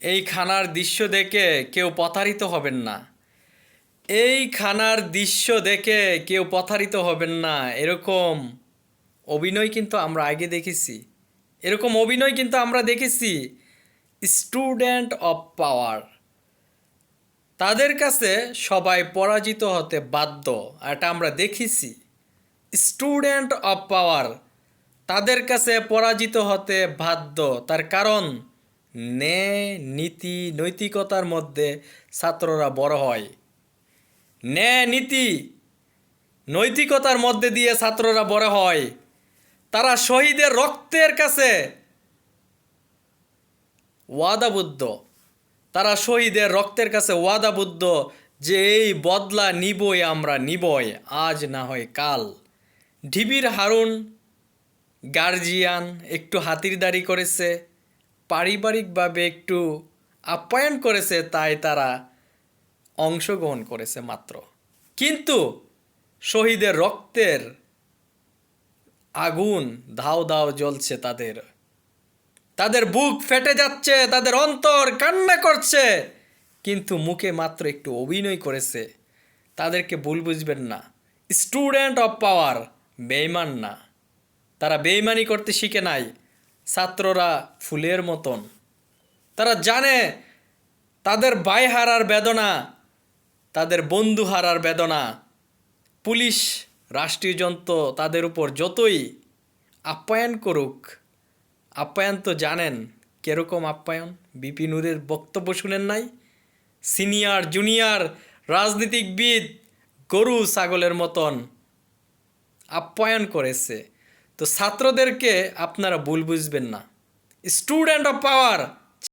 এই খানার দৃশ্য দেখে কেউ প্রতারিত হবেন না। এই খানার দৃশ্য দেখে কেউ প্রতারিত হবেন না, এরকম অভিনয় কিন্তু আমরা আগে দেখেছি। এরকম অভিনয় কিন্তু আমরা দেখেছি স্টুডেন্ট অফ পাওয়ার। তাদের কাছে সবাই পরাজিত হতে বাধ্য, এটা আমরা দেখেছি। স্টুডেন্ট অফ পাওয়ার তাদের কাছে পরাজিত হতে বাধ্য, তার কারণ ন্যায় নীতি নৈতিকতার মধ্যে ছাত্ররা বড় হয়। ন্যায় নীতি নৈতিকতার মধ্যে দিয়ে ছাত্ররা বড় হয়। তারা শহীদের রক্তের কাছে ওয়াদাবদ্ধ। তারা শহীদের রক্তের কাছে ওয়াদাবদ্ধ যে এই বদলা নিবই, আমরা নিবই, আজ না হয় কাল। ঢিবির হারুন গার্জিয়ান একটু হাতিরদারি করেছে, পারিবারিকভাবে একটু আপ্যায়ন করেছে, তাই তারা অংশগ্রহণ করেছে মাত্র। কিন্তু শহীদের রক্তের আগুন ধাও ধাও জ্বলছে, তাদের বুক ফেটে যাচ্ছে, তাদের অন্তর কান্না করছে, কিন্তু মুখে মাত্র একটু অভিনয় করেছে। তাদেরকে ভুল বুঝবেন না। স্টুডেন্ট অফ পাওয়ার বেঈমান না, তারা বেঈমানি করতে শিখে নাই। ছাত্ররা ফুলের মতন, তারা জানে তাদের ভাই হারার বেদনা, তাদের বন্ধু হারার বেদনা। পুলিশ রাষ্ট্রীয় যন্ত্র তাদের উপর যতই আপ্যায়ন করুক, আপ্যায়ন তো জানেন কিরকম আপ্যায়ন। বিপি নূরের বক্তব্য শুনেন নাই? সিনিয়র জুনিয়র রাজনীতিকবিদ গরু ছাগলের মতন আপ্যায়ন করেছে। তো ছাত্রদেরকে আপনারা ভুল বুঝবেন না। Student of power